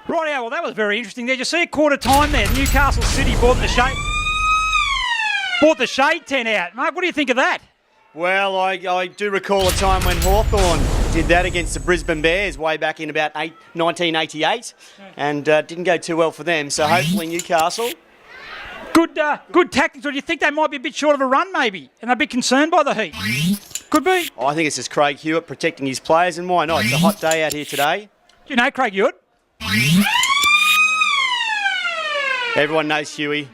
Right, well, that was very interesting. Did you see a quarter time there? Newcastle City bought the shade tent out. Mark, what do you think of that? Well, I do recall a time when Hawthorn did that against the Brisbane Bears way back in about 1988 and didn't go too well for them. So hopefully Newcastle. Good tactics. Or do you think they might be a bit short of a run maybe and they're a bit concerned by the heat? Could be. I think it's just Craig Hewitt protecting his players, and why not? It's a hot day out here today. Do you know Craig Hewitt? Everyone knows Huey.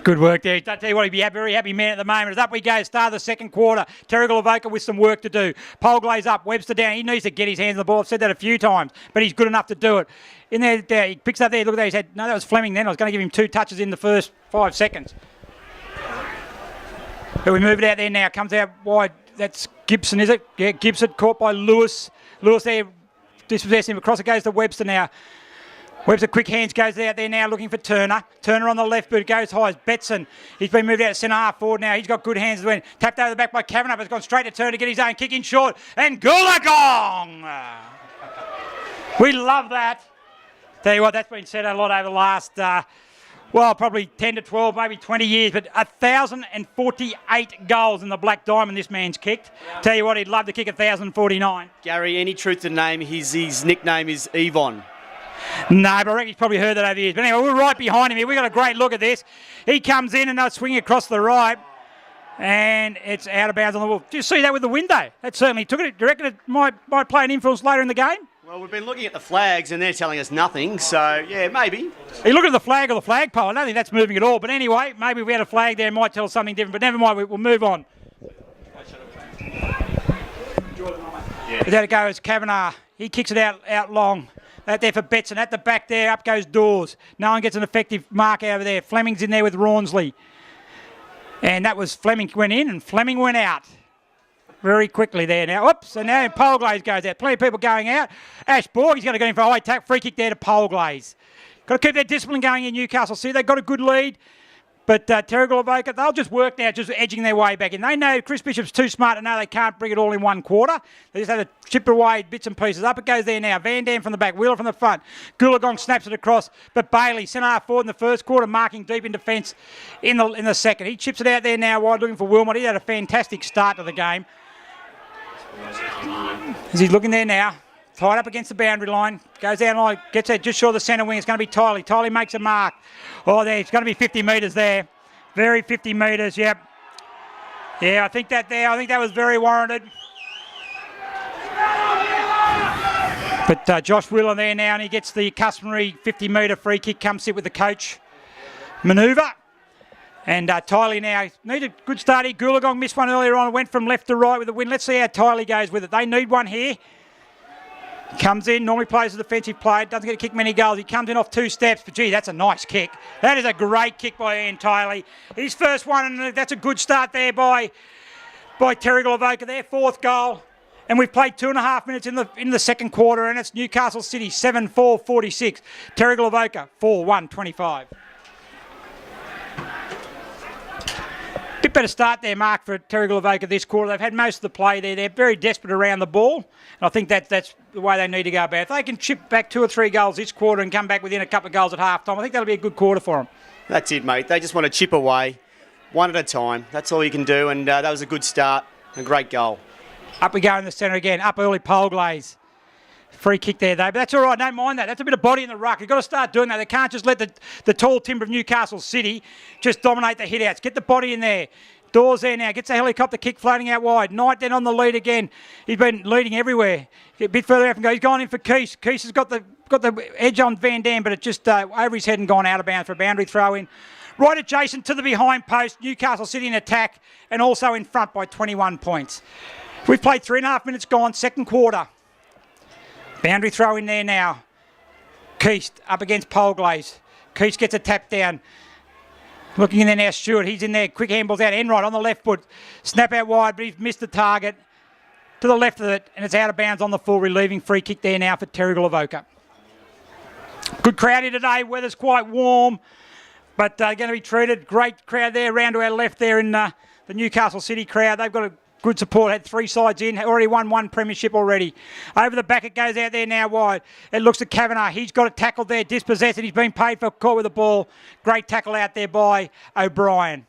Good work there. I tell you what, he'd be a very happy man at the moment. As up we go, start of the second quarter. Terry Glavoka with some work to do. Polglaze up, Webster down. He needs to get his hands on the ball. I've said that a few times, but he's good enough to do it. In there, he picks up there. Look at that. He said, no, that was Fleming then. I was going to give him 2 touches in the first 5 seconds. But we move it out there now. Comes out wide. That's Gibson, is it? Yeah, Gibson caught by Lewis. Lewis there dispossessed him. Across it goes to Webster now. Webster, quick hands, goes out there now looking for Turner. Turner on the left boot, goes high as Betson. He's been moved out to centre half forward now. He's got good hands as well. Tapped over the back by Kavanagh, but it's gone straight to Turner to get his own kick in short. And Goolagong! We love that. Tell you what, that's been said a lot over the last, probably 10 to 12, maybe 20 years, but 1,048 goals in the Black Diamond this man's kicked. Tell you what, he'd love to kick 1,049. Gary, any truth to the name? His nickname is Yvonne. No, but I reckon he's probably heard that over the years. But anyway, we're right behind him here. We've got a great look at this. He comes in and they'll swing across the right. And it's out of bounds on the wall. Did you see that with the window? That certainly took it. Do you reckon it might play an influence later in the game? Well, we've been looking at the flags and they're telling us nothing. So, yeah, maybe. Are you looking at the flag or the flagpole? I don't think that's moving at all. But anyway, maybe if we had a flag there, it might tell us something different. But never mind, we'll move on. Yeah. There it goes, Kavanagh. He kicks it out long. Out there for Betson. At the back there, up goes Dawes. No one gets an effective mark over there. Fleming's in there with Rawnsley. And that was Fleming went in and Fleming went out. Very quickly there now. Oops, and now Polglaze goes out. Plenty of people going out. Ash Borg, he's going to go in for a high tack. Free kick there to Polglaze. Got to keep their discipline going in Newcastle. See, they've got a good lead. But Terry Glavoka, they'll just work now, just edging their way back in. They know Chris Bishop's too smart to know they can't bring it all in one quarter. They just have to chip away bits and pieces. Up it goes there now. Van Dam from the back, Wheeler from the front. Goolagong snaps it across. But Bailey, centre half forward in the first quarter, marking deep in defence in the second. He chips it out there now wide, looking for Wilmot. He had a fantastic start to the game. As he's looking there now. Tied up against the boundary line. Goes down line, gets there just short of the centre wing. It's going to be Tiley. Tiley makes a mark. Oh, there. It's going to be 50 metres there. Very 50 metres, yep. Yeah, I think that was very warranted. But Josh Wheeler there now, and he gets the customary 50-metre free kick. Comes sit with the coach manoeuvre. And Tiley now needed a good start here. Goolagong missed one earlier on. Went from left to right with the win. Let's see how Tiley goes with it. They need one here. Comes in, normally plays a defensive player, doesn't get to kick many goals. He comes in off 2 steps, but gee, that's a nice kick. That is a great kick by Ian Tiley. His first one, and that's a good start there by Terry Glavoka, their 4th goal. And we've played 2.5 minutes in the second quarter, and it's Newcastle City 7-4-46. Terry Glavoka 4-1-25. Bit better start there, Mark, for Terry Glavoka this quarter. They've had most of the play there. They're very desperate around the ball, and I think that's the way they need to go about it. If they can chip back 2 or 3 goals this quarter and come back within a couple of goals at half-time, I think that'll be a good quarter for them. That's it, mate. They just want to chip away, one at a time. That's all you can do, and that was a good start, a great goal. Up we go in the centre again. Up early, Polglaze. Free kick there, though. But that's all right. Don't mind that. That's a bit of body in the ruck. You've got to start doing that. They can't just let the tall timber of Newcastle City just dominate the hit-outs. Get the body in there. Dawes there now. Gets a helicopter kick floating out wide. Knight then on the lead again. He's been leading everywhere. Get a bit further out and go. He's gone in for Keese. Keese has got the edge on Van Dam, but it just over his head and gone out of bounds for a boundary throw in. Right adjacent to the behind post. Newcastle City in attack and also in front by 21 points. We've played 3.5 minutes gone, second quarter. Boundary throw in there now. Keast up against Polglaze. Keast gets a tap down. Looking in there now, Stewart. He's in there. Quick handballs out. Enright on the left foot. Snap out wide, but he's missed the target. To the left of it, and it's out of bounds on the full. Relieving free kick there now for Terry Glavoka. Good crowd here today. Weather's quite warm, but going to be treated. Great crowd there. Round to our left there in the Newcastle City crowd. They've got a good support, had 3 sides in, already won 1 premiership already. Over the back it goes out there now wide. It looks to Kavanagh. He's got it tackled there, dispossessed, and he's been paid for caught with the ball. Great tackle out there by O'Brien.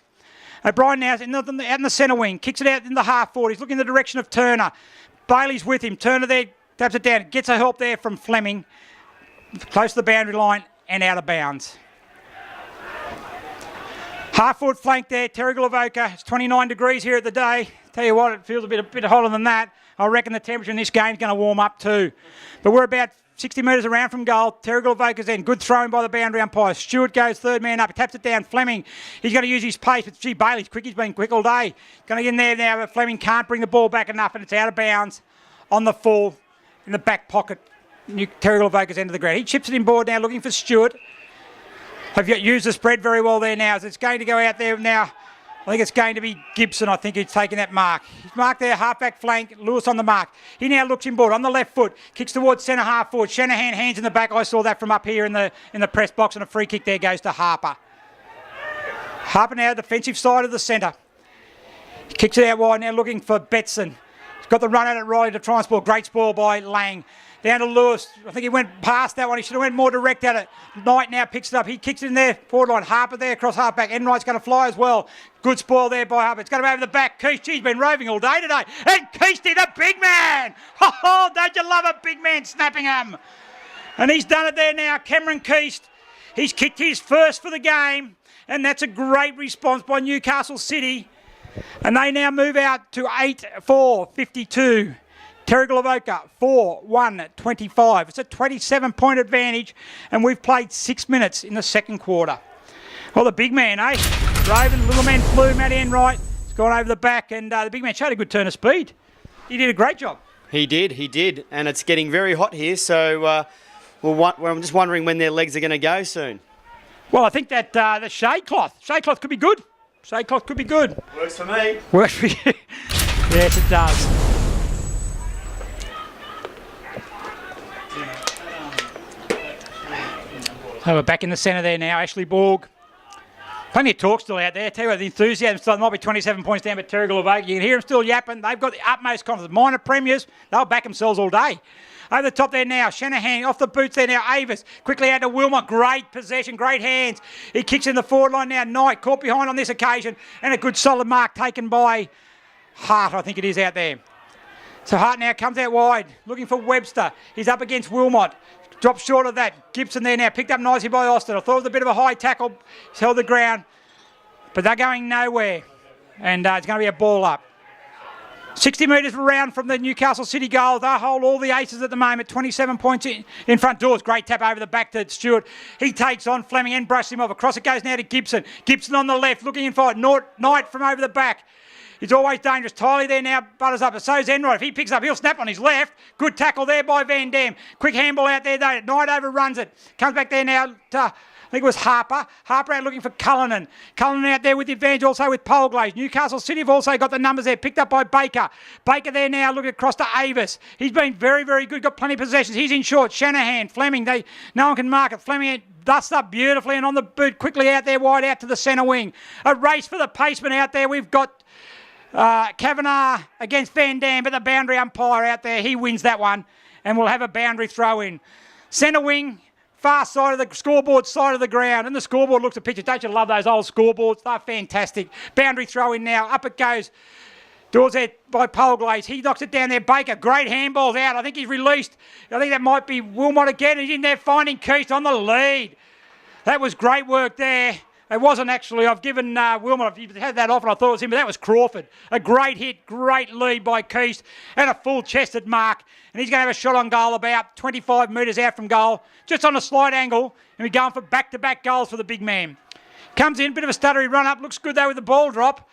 O'Brien now out in the centre wing, kicks it out in the half forward. He's looking in the direction of Turner. Bailey's with him. Turner there, taps it down, gets a help there from Fleming. Close to the boundary line and out of bounds. Half forward flank there, Terry Glavoka. It's 29 degrees here at the day. Tell you what, it feels a bit hotter than that. I reckon the temperature in this game is going to warm up too. But we're about 60 metres around from goal. Terry Glavoka's in. Good throwing by the boundary umpire. Stewart goes third man up. He taps it down. Fleming. He's going to use his pace. But gee, Bailey's quick. He's been quick all day. Going to get in there now, but Fleming can't bring the ball back enough, and it's out of bounds on the full in the back pocket. Terry Glavoka's end of the ground. He chips it in board now, looking for Stewart. Have used the spread very well there now. So it's going to go out there now. I think it's going to be Gibson, I think, who's taking that mark. He's marked there, half-back flank, Lewis on the mark. He now looks inboard on the left foot, kicks towards centre half forward. Shanahan, hands in the back. I saw that from up here in the press box, and a free kick there goes to Harper. Harper now, defensive side of the centre. He kicks it out wide now, looking for Betson. He's got the run out at Riley to try and spoil. Great spoil by Lang. Down to Lewis. I think he went past that one. He should have went more direct at it. Knight now picks it up. He kicks it in there. Forward line. Harper there across half back. Enright's going to fly as well. Good spoil there by Harper. It's going to be over the back. Keist, he's been roving all day today. And Keisty, the big man. Oh, don't you love a big man snapping him? And he's done it there now. Cameron Keist. He's kicked his first for the game. And that's a great response by Newcastle City. And they now move out to 8-4-52. Terry Glavoka, 4-1-25. It's a 27-point advantage, and we've played 6 minutes in the second quarter. Well, the big man, eh? Raven, little man flew, Matty Enright. He's gone over the back, and the big man showed a good turn of speed. He did a great job. He did. And it's getting very hot here, so I'm just wondering when their legs are going to go soon. Well, I think that the shade cloth could be good. Shade cloth could be good. Works for me. Works for you. Yes, it does. So we're back in the centre there now, Ashley Borg. Plenty of talk still out there. Tell you what, the enthusiasm still might be 27 points down, but Terry Glavoka, you can hear them still yapping. They've got the utmost confidence. Minor premiers, they'll back themselves all day. Over the top there now, Shanahan off the boots there now, Avis. Quickly out to Wilmot, great possession, great hands. He kicks in the forward line now, Knight caught behind on this occasion, and a good solid mark taken by Hart, I think it is out there. So Hart now comes out wide, looking for Webster. He's up against Wilmot. Drops short of that. Gibson there now, picked up nicely by Austin. I thought it was a bit of a high tackle. He's held the ground. But they're going nowhere. And it's going to be a ball up. 60 metres around from the Newcastle City goal. They hold all the aces at the moment. 27 points in front doors. Great tap over the back to Stewart. He takes on Fleming and brushes him off. Across it goes now to Gibson. Gibson on the left, looking in fight. Knight from over the back. He's always dangerous. Tiley there now butters up. But so's Enright. If he picks up, he'll snap on his left. Good tackle there by Van Dam. Quick handball out there though. Knight overruns it. Comes back there now to, I think it was Harper. Harper out looking for Cullinan. Cullinan out there with the advantage also with Polglaze. Newcastle City have also got the numbers there. Picked up by Baker. Baker there now looking across to Avis. He's been very, very good. Got plenty of possessions. He's in short. Shanahan. Fleming. No one can mark it. Fleming dusts up beautifully and on the boot. Quickly out there wide out to the centre wing. A race for the paceman out there. We've got Kavanagh against Van Dam, but the boundary umpire out there, he wins that one, and we'll have a boundary throw in. Centre wing, far side of the scoreboard, side of the ground, and the scoreboard looks at pictures. Don't you love those old scoreboards? They're fantastic. Boundary throw in now. Up it goes. Doors there by Polglaze. He knocks it down there. Baker, great handballs out. I think he's released. I think that might be Wilmot again. He's in there finding Keist on the lead. That was great work there. It wasn't actually. I've given Wilmot, I've had that off and I thought it was him, but that was Crawford. A great hit, great lead by Keist and a full-chested mark. And he's going to have a shot on goal about 25 metres out from goal, just on a slight angle. And we're going for back-to-back goals for the big man. Comes in, bit of a stuttery run-up. Looks good, though, with the ball drop.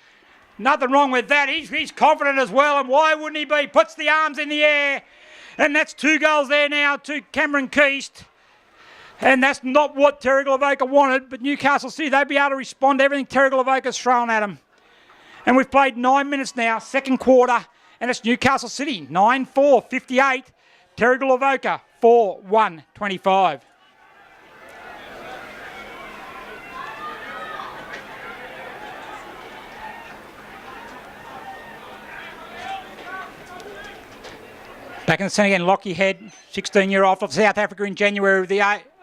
Nothing wrong with that. He's confident as well, and why wouldn't he be? Puts the arms in the air. And that's 2 goals there now to Cameron Keist. And that's not what Terry Glavoka wanted, but Newcastle City, they'd be able to respond to everything Terry Glavoka's thrown at them. And we've played 9 minutes now, second quarter, and it's Newcastle City, 9-4-58. Terry Glavoka, 4-1-25. Back in the centre again, Lockie Head, 16-year-old off South Africa in January with the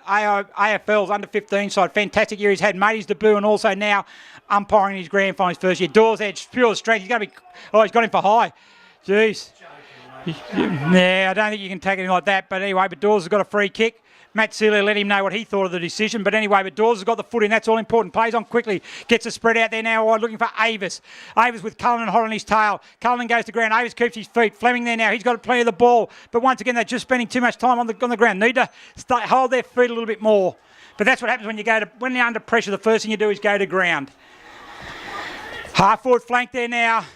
AFL's under-15 side. Fantastic year he's had. Made his debut and also now umpiring his grand final his first year. Dawes Edge, pure strength. He's going to be... Oh, he's got him for high. Jeez. Yeah, I don't think you can take anything like that. But anyway, Dawes has got a free kick. Matt Sealy let him know what he thought of the decision. But anyway, Dawes has got the foot in. That's all important. Plays on quickly. Gets a spread out there now. Looking for Avis. Avis with Cullinan hot on his tail. Cullinan goes to ground. Avis keeps his feet. Fleming there now. He's got plenty of the ball. But once again, they're just spending too much time on the ground. Need to hold their feet a little bit more. But that's what happens when you're under pressure. The first thing you do is go to ground. Half forward flank there now.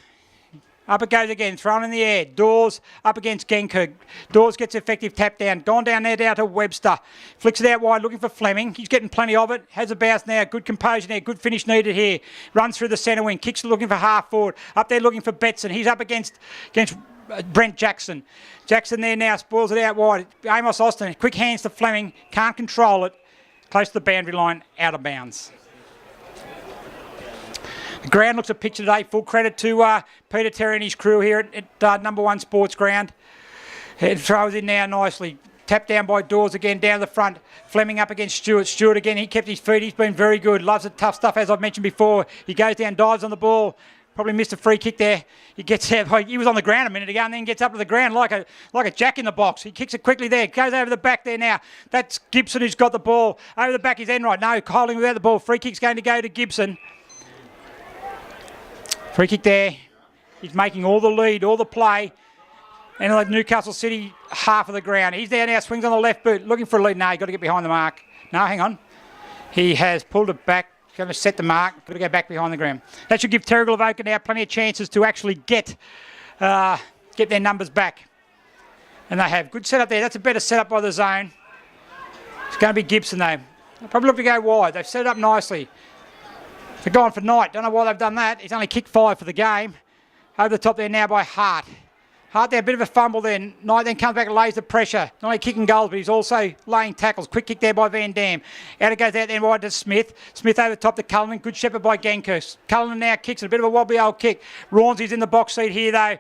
Up it goes again, thrown in the air. Dawes up against Genker. Dawes gets effective tap down. Gone down there down to Webster. Flicks it out wide, looking for Fleming. He's getting plenty of it. Has a bounce now. Good composure there. Good finish needed here. Runs through the centre wing. Kicks looking for half forward. Up there looking for Betson. He's up against Brent Jackson. Jackson there now spoils it out wide. Amos Austin. Quick hands to Fleming. Can't control it. Close to the boundary line. Out of bounds. The ground looks a picture today. Full credit to Peter Terry and his crew here at Number 1 Sports Ground. It throws in now nicely. Tapped down by Dawes again down the front. Fleming up against Stewart. Stewart again, he kept his feet. He's been very good. Loves the tough stuff as I've mentioned before. He goes down, dives on the ball. Probably missed a free kick there. He gets out. He was on the ground a minute ago and then gets up to the ground like a jack in the box. He kicks it quickly there. Goes over the back there now. That's Gibson who's got the ball. Over the back is Enright. No, holding without the ball. Free kick's going to go to Gibson. Free kick there. He's making all the lead, all the play. And like Newcastle City, half of the ground. He's there now, swings on the left boot, looking for a lead. No, you've got to get behind the mark. No, hang on. He has pulled it back. He's going to set the mark. Got to go back behind the ground. That should give Terrigal Avoca now plenty of chances to actually get their numbers back. And they have. Good setup there. That's a better setup by the zone. It's going to be Gibson, though. They'll probably look to go wide. They've set it up nicely. They're going for Knight. Don't know why they've done that. He's only kicked 5 for the game. Over the top there now by Hart. Hart there, a bit of a fumble there. Knight then comes back and lays the pressure. Not only kicking goals, but he's also laying tackles. Quick kick there by Van Dam. Out it goes out there wide to Smith. Smith over the top to Cullinan. Good shepherd by Genkus. Cullinan now kicks it. A bit of a wobbly old kick. Rawnsley's in the box seat here though.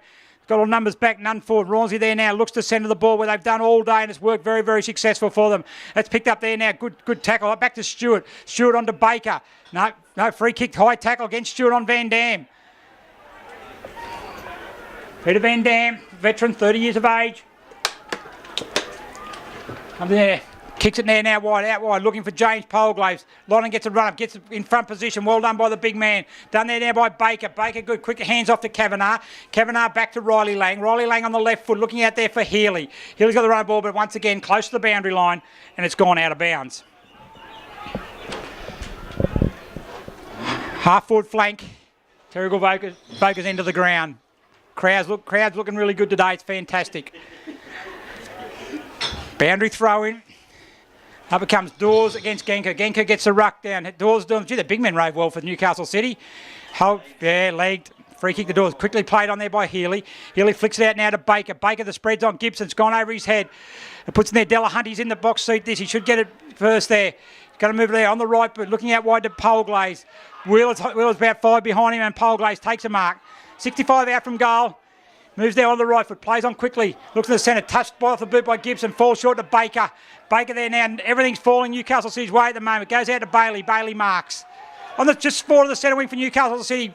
Got all numbers back, none forward. Rawnsley there now looks to centre the ball where they've done all day and it's worked very, very successful for them. That's picked up there now. Good tackle. Back to Stewart. Stewart on to Baker. No, free kick. High tackle against Stewart on Van Dam. Peter Van Dam, veteran, 30 years of age. Comes there. Kicks it there now wide, out wide, looking for James Polglaves. London gets a run up, gets it in front position. Well done by the big man. Done there now by Baker. Baker good, quick hands off to Kavanagh. Kavanagh back to Riley Lang. Riley Lang on the left foot, looking out there for Healy. Healy's got the run ball, but once again, close to the boundary line, and it's gone out of bounds. Half forward flank. Terrigal Voca's into the ground. Crowd's looking really good today. It's fantastic. Boundary throw in. Up it comes Dawes against Genker. Genker gets a ruck down. Dawes doing, gee, the big men rove well for Newcastle City. Legged. Free kick to Dawes. Quickly played on there by Healy. Healy flicks it out now to Baker. Baker, the spread's on Gibson. It's gone over his head. It puts in there Delahunt. He's in the box seat. He should get it first there. He's going to move it there on the right, but looking out wide to Polglaze. Wheeler's about 5 behind him, and Polglaze takes a mark. 65 out from goal. Moves there on the right foot. Plays on quickly. Looks in the centre. Touched by off the boot by Gibson. Falls short to Baker. Baker there now. Everything's falling Newcastle City's way at the moment. Goes out to Bailey. Bailey marks. On the just forward of the centre wing for Newcastle City.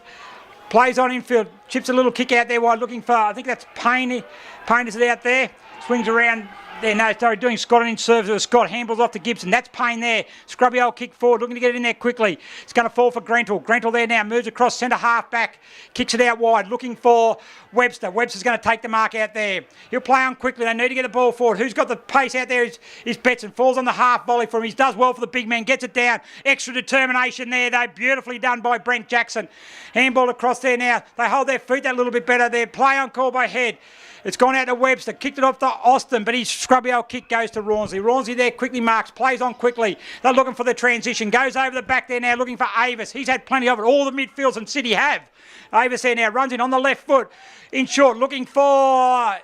Plays on infield. Chips a little kick out there wide. Looking for, I think that's Payne. Payne is out there. Swings around. There, no, sorry, doing Scott in serves with Scott. Handballs off to Gibson. That's Payne there. Scrubby old kick forward, looking to get it in there quickly. It's going to fall for Grentel. Grentel there now, moves across centre half back. Kicks it out wide, looking for Webster. Webster's going to take the mark out there. He'll play on quickly. They need to get the ball forward. Who's got the pace out there is Betson. Falls on the half volley for him. He does well for the big man. Gets it down. Extra determination there, though. Beautifully done by Brent Jackson. Handball across there now. They hold their feet that little bit better there. Play on call by Head. It's gone out to Webster. Kicked it off to Austin, but his scrubby old kick goes to Rawnsley. Rawnsley there quickly marks, plays on quickly. They're looking for the transition. Goes over the back there now, looking for Avis. He's had plenty of it. All the midfields in City have. Avis there now, runs in on the left foot. In short, looking for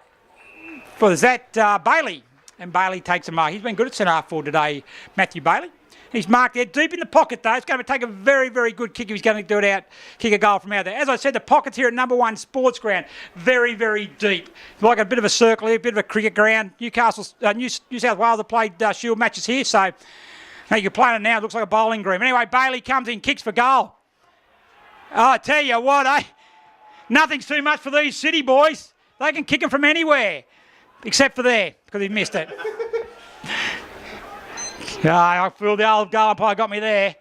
that Bailey. And Bailey takes a mark. He's been good at centre half forward today, Matthew Bailey. He's marked there, deep in the pocket though. It's going to take a very, very good kick if he's going to do it out, kick a goal from out there. As I said, the pockets here at number 1 sports ground, very, very deep. Like a bit of a circle here, a bit of a cricket ground. New South Wales have played Shield matches here, so now you can play it now. It looks like a bowling green. Anyway, Bailey comes in, kicks for goal. Oh, I tell you what, nothing's too much for these City boys. They can kick them from anywhere, except for there, because he missed it. I feel the old goal umpire got me there.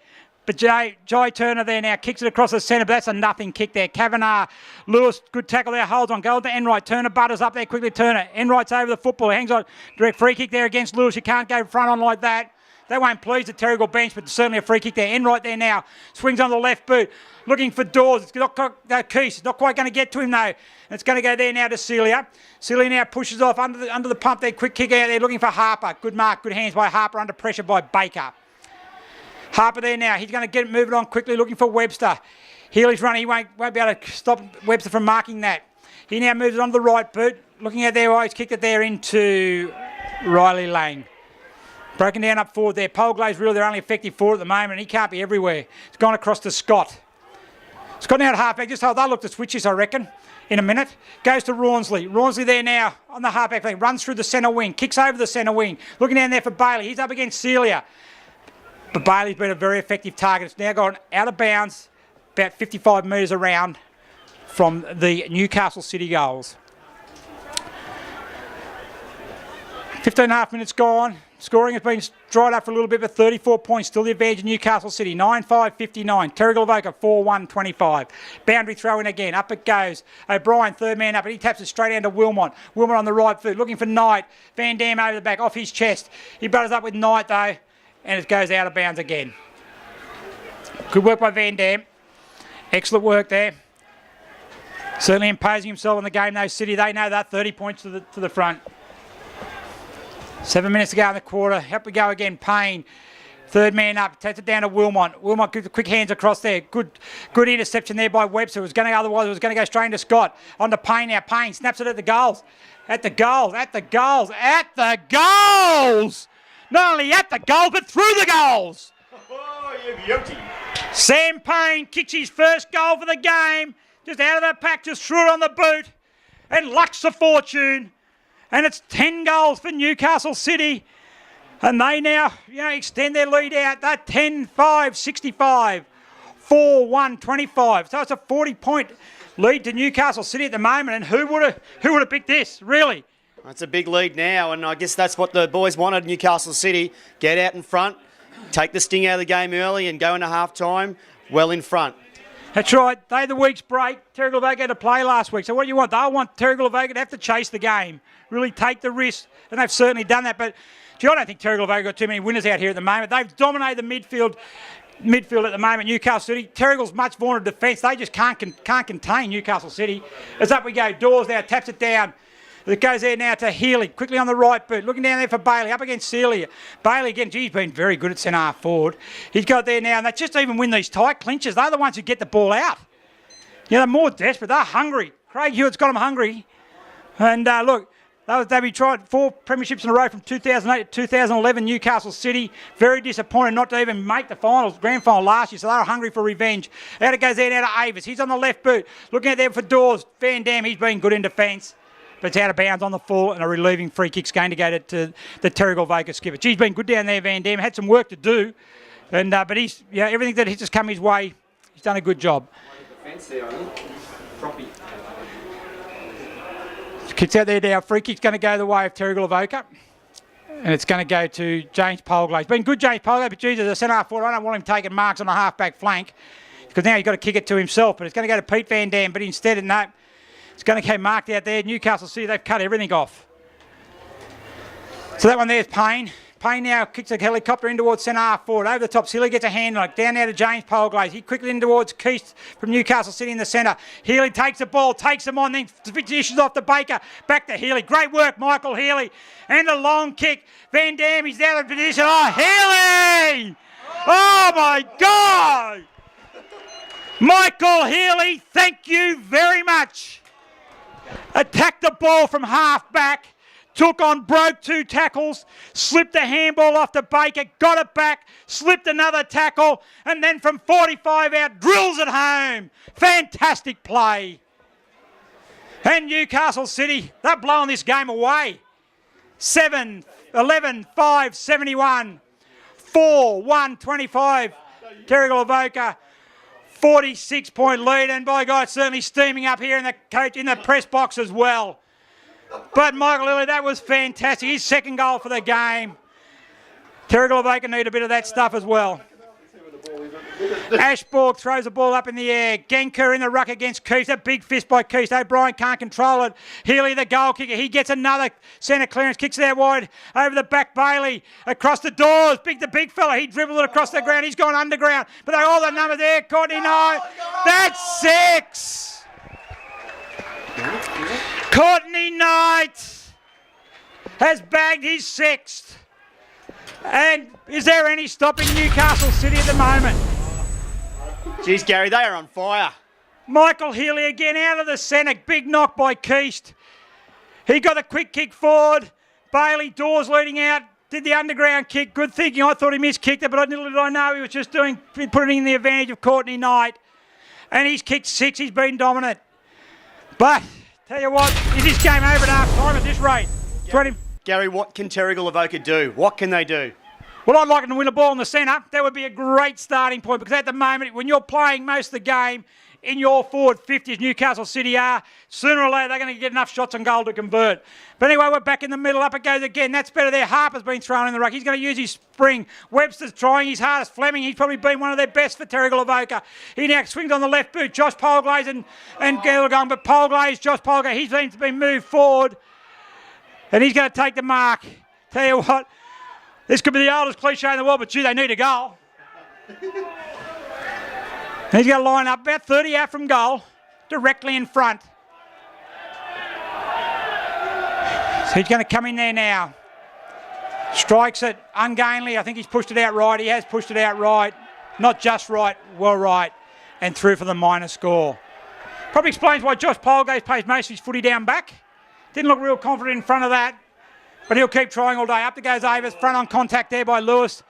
But Jai Turner there now kicks it across the centre, but that's a nothing kick there. Kavanagh, Lewis, good tackle there, holds on goal to Enright. Turner butters up there quickly, Turner. Enright's over the football, hangs on. Direct free kick there against Lewis. You can't go front on like that. That won't please the Terrigal bench, but certainly a free kick there. Enright there now, swings on the left boot, looking for Dawes. It's not Keese. It's not quite going to get to him though. And it's going to go there now to Celia. Celia now pushes off under the pump there. Quick kick out there, looking for Harper. Good mark, good hands by Harper, under pressure by Baker. Harper there now. He's going to get it moving on quickly, looking for Webster. Healy's running. He won't be able to stop Webster from marking that. He now moves it on the right boot, looking at there. He's kicked it there into Riley Lane. Broken down up forward there. Polgley's really their only effective forward at the moment, and he can't be everywhere. It's gone across to Scott. Scott now at halfback. Just hold. They'll look to switch this, I reckon, in a minute. Goes to Rawnsley. Rawnsley there now on the halfback flank. Runs through the centre wing. Kicks over the centre wing. Looking down there for Bailey. He's up against Celia. But Bailey's been a very effective target. It's now gone out of bounds, about 55 metres around from the Newcastle City goals. 15.5 minutes gone. Scoring has been dried up for a little bit, but 34 points. Still the advantage of Newcastle City. 9-5-59. Terrigal Avoca 4-1-25. Boundary throw in again. Up it goes. O'Brien, third man up, and he taps it straight down to Wilmot. Wilmot on the right foot, looking for Knight. Van Dam over the back, off his chest. He butters up with Knight though, and it goes out of bounds again. Good work by Van Dam. Excellent work there. Certainly imposing himself on the game though, City. They know that. 30 points to the front. 7 minutes to go in the quarter. Up we go again. Payne, third man up, takes it down to Wilmot. Wilmot gives the quick hands across there. Good interception there by Webster. Otherwise it was going to go straight into Scott. On to Payne now. Payne snaps it at the goals. At the goals. At the goals. At the goals. Not only at the goals, but through the goals. Oh, you beauty. Sam Payne kicks his first goal for the game. Just out of the pack, just threw it on the boot. And lucks the fortune. And it's 10 goals for Newcastle City. And they now extend their lead out. They're 10-5-65, 4-1-25. So it's a 40-point lead to Newcastle City at the moment. And who would have picked this, really? That's a big lead now, and I guess that's what the boys wanted, Newcastle City. Get out in front, take the sting out of the game early and go into half-time well in front. That's right. They had the week's break. Terrigal Avoca had to play last week. So what do you want? They want Terrigal Avoca to have to chase the game, really take the risk, and they've certainly done that. But I don't think Terrigal Avoca got too many winners out here at the moment. They've dominated the midfield at the moment, Newcastle City. Terrigal's much vaunted defence. They just can't contain Newcastle City. As up we go. Dawes now taps it down. It goes there now to Healy, quickly on the right boot, looking down there for Bailey, up against Celia. Bailey again, he's been very good at centre half forward. He's got there now, and they just even win these tight clinches. They're the ones who get the ball out. They're more desperate. They're hungry. Craig Hewitt's got them hungry. And look, they tried 4 premierships in a row from 2008 to 2011, Newcastle City. Very disappointed not to even make the finals, grand final last year, so they were hungry for revenge. Out it goes there now to Avis. He's on the left boot, looking out there for Dawes. Van Dam, he's been good in defence. But it's out of bounds on the full, and a relieving free kick's going to go to the Terrigal Avoca skipper. He's been good down there, Van Dam. Had some work to do, and but he's everything that has just come his way, he's done a good job. Defence there, I think. Proppy. Kicks out there now. Free kick's going to go the way of Terrigal Avoca, and it's going to go to James Polgley. It's been good, James Polgley, but Jesus, a centre half forward, I don't want him taking marks on the half-back flank because now he's got to kick it to himself. But it's going to go to Pete Van Dam, but instead of that, it's going to go marked out there. Newcastle City, they've cut everything off. So that one there's Payne. Payne now kicks a helicopter in towards centre half forward. Over the top, Healy gets a hand on it. Down now to James Polgley. He quickly in towards Keith from Newcastle City in the centre. Healy takes the ball, takes him on, then dishes off to Baker. Back to Healy. Great work, Michael Healy. And a long kick. Van Dam, he's out of position. Oh, Healy! Oh, my God! Michael Healy, thank you very much. Attacked the ball from half back. took on, broke 2 tackles, slipped the handball off to Baker, got it back, slipped another tackle, and then from 45 out, drills it home. Fantastic play. And Newcastle City, they're blowing this game away. 7, 11, 5, 71, 4, 1, 25. Terrigal Avoca, 46-point lead, and by God, certainly steaming up here in the press box as well. But Michael Lilly, that was fantastic. His second goal for the game. Terrigal Avoca need a bit of that stuff as well. Ashborg throws the ball up in the air. Genker in the ruck against Keith. A big fist by Keith. O'Brien can't control it. Healy, the goal kicker. He gets another centre clearance. Kicks it out wide over the back. Bailey across the doors. The big fella. He dribbled it across the ground. He's gone underground. But they're all the numbers there. Courtney Knight. That's 6. Courtney Knight has bagged his 6th. And is there any stopping Newcastle City at the moment? Geez, Gary, they are on fire. Michael Healy again out of the centre. Big knock by Keast. He got a quick kick forward. Bailey, Dawes leading out. Did the underground kick. Good thinking. I thought he miskicked it, but little did I know he was just putting in the advantage of Courtney Knight. And he's kicked 6. He's been dominant. But, tell you what, is this game over at half time at this rate? Gary, what can Terrigal Avoca do? What can they do? Well, I'd like them to win a ball in the centre. That would be a great starting point because at the moment, when you're playing most of the game in your forward 50s, Newcastle City are, sooner or later they're going to get enough shots on goal to convert. But anyway, we're back in the middle. Up it goes again. That's better there. Harper's been thrown in the ruck. He's going to use his spring. Webster's trying his hardest. Fleming, he's probably been one of their best for Terrigal Avoca. He now swings on the left boot. Josh Polglaze and Gilligan. But Josh Polglaze, he's been moved forward. And he's going to take the mark. Tell you what, this could be the oldest cliche in the world, but gee, they need a goal. He's going to line up about 30 out from goal, directly in front. So he's going to come in there now. Strikes it ungainly. I think he's pushed it out right. He has pushed it out right. Not just right, well right. And through for the minor score. Probably explains why Josh Polgate plays most of his footy down back. Didn't look real confident in front of that. But he'll keep trying all day. Up to goes Avis. Front on contact there by Lewis.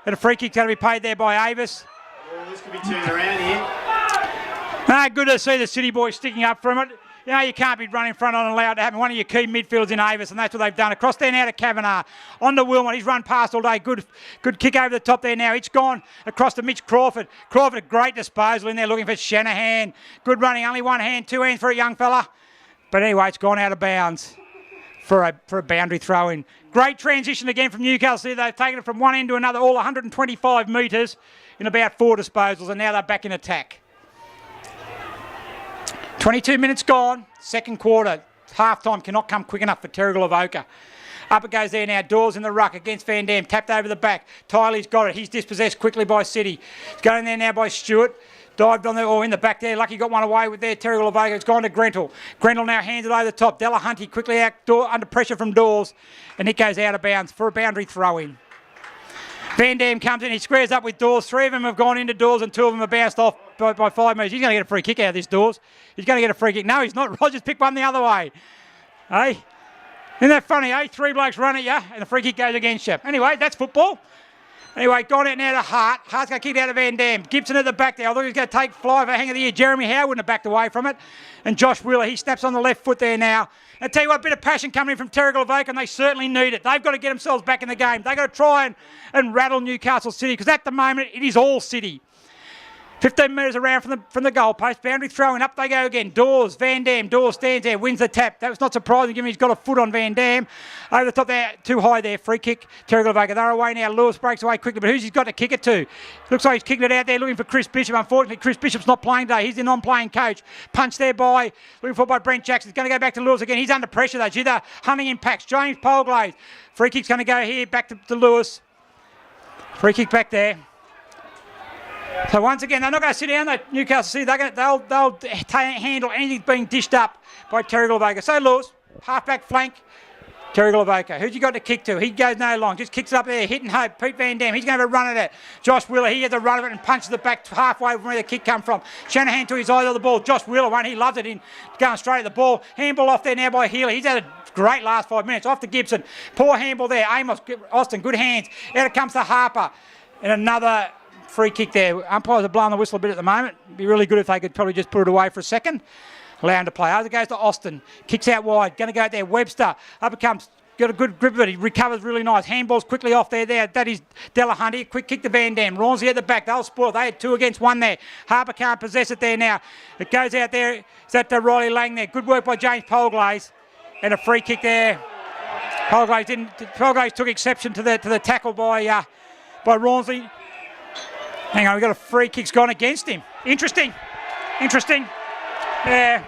And a free kick's going to be paid there by Avis. Well, this could be turned around here. Good to see the City boys sticking up from it. You know, you can't be running front on and allowed to happen. One of your key midfielders in Avis, and that's what they've done. Across there now to Kavanagh. On to Wilmot. He's run past all day. Good kick over the top there now. It's gone across to Mitch Crawford. Crawford, a great disposal in there looking for Shanahan. Good running. Only one hand, 2 hands for a young fella. But anyway, it's gone out of bounds for a boundary throw-in. Great transition again from Newcastle City. They've taken it from one end to another, all 125 metres in about 4 disposals, and now they're back in attack. 22 minutes gone, second quarter. Half-time cannot come quick enough for Terrigal Avoca. Up it goes there now. Dawes in the ruck against Van Dam. Tapped over the back. Tylee's got it. He's dispossessed quickly by City. It's going there now by Stewart. Dived on there, or in the back there. Lucky got one away with there. Terrigal Avoca. It's gone to Grentel. Grentel now hands it over the top. Delahunty quickly out under pressure from Dawes. And it goes out of bounds for a boundary throw-in. Van Dam comes in. He squares up with Dawes. 3 of them have gone into Dawes and 2 of them have bounced off by 5 metres. He's going to get a free kick out of this, Dawes. He's going to get a free kick. No, he's not. Rogers picked one the other way. Hey? Isn't that funny, eh? 3 blokes run at you and the free kick goes against you. Anyway, that's football. Anyway, gone out now to Hart. Hart's going to kick it out of Van Dam. Gibson at the back there. I thought he was going to take fly for a hang of the year. Jeremy Howe wouldn't have backed away from it. And Josh Wheeler, he snaps on the left foot there now. And I tell you what, a bit of passion coming in from Terrigal Avoca, and they certainly need it. They've got to get themselves back in the game. They've got to try and rattle Newcastle City, because at the moment, it is all City. 15 metres around from the goal post. Boundary throwing. Up they go again. Dawes, Van Dam. Dawes stands there, wins the tap. That was not surprising given he's got a foot on Van Dam. Over the top there, too high there. Free kick. Terrigal Avoca. They're away now. Lewis breaks away quickly, but who's he's got to kick it to? Looks like he's kicking it out there looking for Chris Bishop. Unfortunately, Chris Bishop's not playing today. He's the non-playing coach. Punch there looking for by Brent Jackson. He's going to go back to Lewis again. He's under pressure though. Gee, they're hunting impacts. James Polglaze. Free kick's going to go here. Back to Lewis. Free kick back there. So once again, they're not going to sit down, Newcastle City. They'll handle anything being dished up by Terrigal Avoca. So Lewis, half-back flank, Terrigal Avoca. Who's he got to kick to? He goes no long, just kicks it up there, hitting hope. Pete Van Dam, he's going to have a run at it. Josh Wheeler, he has a run of it and punches it back halfway from where the kick come from. Shanahan to his eye of the ball. Josh Wheeler won, he loves it, in going straight at the ball. Handball off there now by Healy. He's had a great last 5 minutes. Off to Gibson. Poor handball there. Amos, Austin, good hands. Out it comes to Harper. And another free kick there. Umpires are blowing the whistle a bit at the moment. It'd be really good if they could probably just put it away for a second. Allow him to play. Over it goes to Austin. Kicks out wide. Going to go out there. Webster. Up it comes. Got a good grip of it. He recovers really nice. Handballs quickly off there. That is Delahunty. Quick kick to Van Dam. Ronsley at the back. They'll spoil. They had 2 against 1 there. Harper can't possess it there now. It goes out there. Is that Riley Lang there? Good work by James Polglaze. And a free kick there. Polglaze took exception to the tackle by Ronsley. Hang on, we've got a free kick's gone against him. Interesting. Yeah.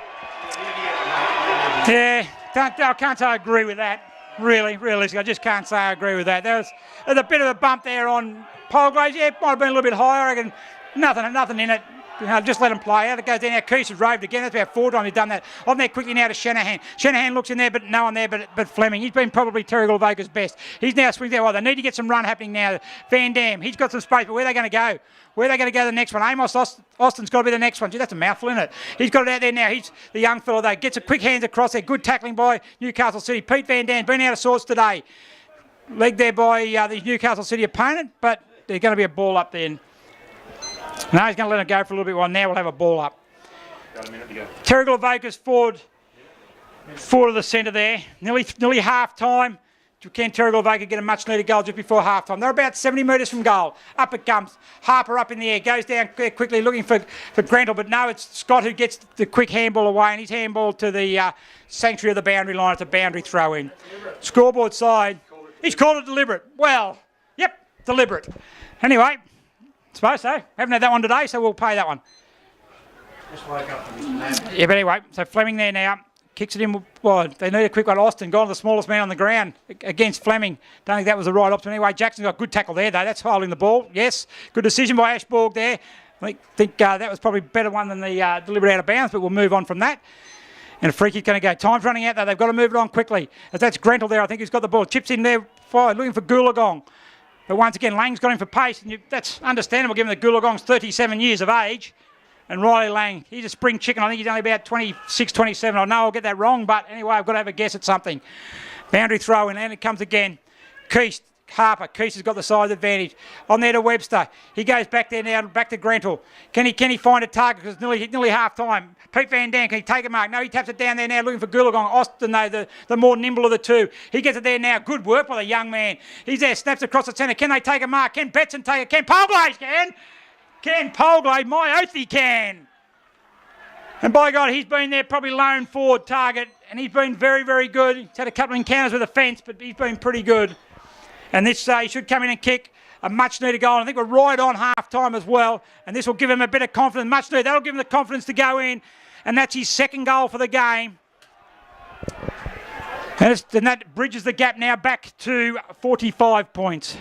I can't say I agree with that. Really, realistically, I just can't say I agree with that. There's a bit of a bump there on Polglaze. Yeah, it might have been a little bit higher. I reckon nothing in it. Just let him play out. It goes down there. Keese has roved again. That's about 4 times he's done that. On there quickly now to Shanahan. Shanahan looks in there, but no one there but Fleming. He's been probably Terry Galvoca's best. He's now swings there. Well, they need to get some run happening now. Van Dam, he's got some space, but where are they going to go? Where are they going to go the next one? Amos Austin's got to be the next one. Gee, that's a mouthful, isn't it? He's got it out there now. He's the young fellow, though. Gets a quick hands across there. Good tackling by Newcastle City. Pete Van Dam, been out of sorts today. Legged there by the Newcastle City opponent, but there's going to be a ball up there. No, he's going to let it go for a little bit while now we'll have a ball up. Got a minute to go. Terry Galvoca's forward of the centre there. Nearly half time. Can Terry Galvoca get a much needed goal just before half time? They're about 70 metres from goal. Up it comes. Harper up in the air. Goes down quickly looking for Grantle, but no, it's Scott who gets the quick handball away, and he's handball to the sanctuary of the boundary line. It's a boundary throw in. Scoreboard side. He's called it deliberate. Well, yep, deliberate. Anyway. Suppose so. Haven't had that one today, so we'll pay that one. Just woke up from this nap. Yeah, but anyway, so Fleming there now. Kicks it in. Well, they need a quick one. Austin gone to the smallest man on the ground against Fleming. Don't think that was the right option. Anyway, Jackson's got a good tackle there, though. That's holding the ball. Yes, good decision by Ashborg there. I think that was probably a better one than the deliberate out of bounds, but we'll move on from that. And a free kick going to go. Time's running out, though. They've got to move it on quickly. As that's Grantle there, I think, who's got the ball. Chips in there, forward, looking for Goolagong. But once again, Lang's got him for pace, and that's understandable given that Goolagong's 37 years of age. And Riley Lang, he's a spring chicken. I think he's only about 26, 27. I know I'll get that wrong, but anyway, I've got to have a guess at something. Boundary throw in, and it comes again. Keese, Harper. Keese has got the size advantage. On there to Webster. He goes back there now, back to Grantle. Can he find a target? Because it's nearly half time. Pete Van Dam, can he take a mark? No, he taps it down there now, looking for Goolagong. Austin, though, the more nimble of the two. He gets it there now. Good work by the young man. He's there, snaps across the centre. Can they take a mark? Can Betson take it? Can Polglaze can? Can Polglaze? My oath he can. And by God, he's been there probably lone forward target, and he's been very, very good. He's had a couple of encounters with a fence, but he's been pretty good. And this he should come in and kick a much-needed goal. And I think we're right on half-time as well, and this will give him a bit of confidence. Much-needed. That'll give him the confidence to go in, and that's his second goal for the game. And that bridges the gap now back to 45 points.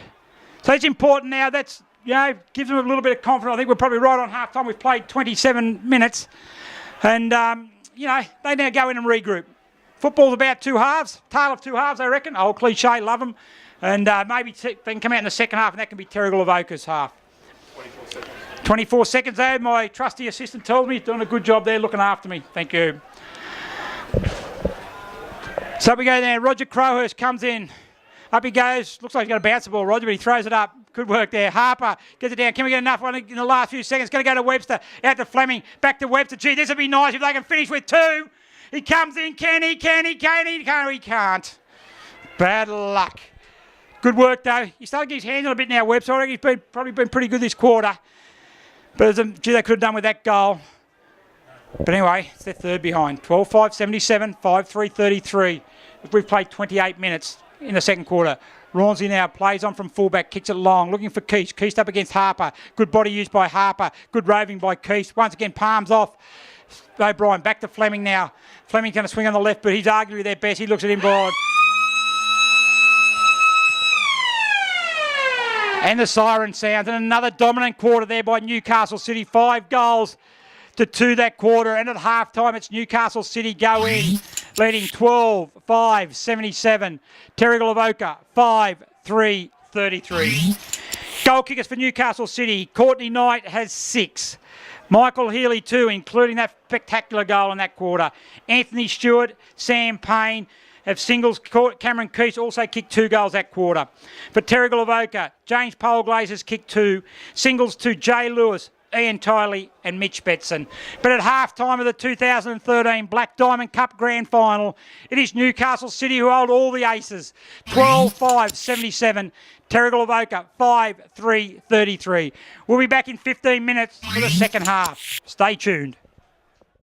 So it's important now. That's, gives them a little bit of confidence. I think we're probably right on half-time. We've played 27 minutes. And, they now go in and regroup. Football's about 2 halves. Tale of 2 halves, I reckon. Old cliche, love them. And maybe they can come out in the second half, and that can be Terry Galvoca's half. 24 seconds. 24 seconds there. My trusty assistant told me he's doing a good job there looking after me. Thank you. So up we go there. Roger Crowhurst comes in. Up he goes. Looks like he's going to bounce the ball, Roger, but he throws it up. Good work there. Harper gets it down. Can we get enough one in the last few seconds? Going to go to Webster. Out to Fleming. Back to Webster. Gee, this would be nice if they can finish with 2. He comes in. Can he? He can't. Bad luck. Good work, though. He's starting to get his hands on a bit now, Webster. I reckon he's probably been pretty good this quarter. But they could have done with that goal. But anyway, it's their third behind. 12-5, 77, 5-3, 33. We've played 28 minutes in the second quarter. Rawnsley now plays on from fullback, kicks it long, looking for Keese. Keese up against Harper. Good body use by Harper. Good roving by Keese. Once again, palms off. O'Brien back to Fleming now. Fleming's going to swing on the left, but he's arguably their best. He looks at him board. And the siren sounds. And another dominant quarter there by Newcastle City. 5 goals to 2 that quarter. And at half-time, it's Newcastle City go in, leading 12-5, 77. Terry Galvoca, 5-3, 33. Goal kickers for Newcastle City. Courtney Knight has 6. Michael Healy 2, including that spectacular goal in that quarter. Anthony Stewart, Sam Payne, of singles. Cameron Keith also kicked 2 goals that quarter. For Terrigal Avoca, James Polglazer's kicked 2. Singles to Jay Lewis, Ian Tiley and Mitch Betson. But at half-time of the 2013 Black Diamond Cup Grand Final, it is Newcastle City who hold all the aces. 12-5-77. Terrigal Avoca 5-3-33. We'll be back in 15 minutes for the second half. Stay tuned.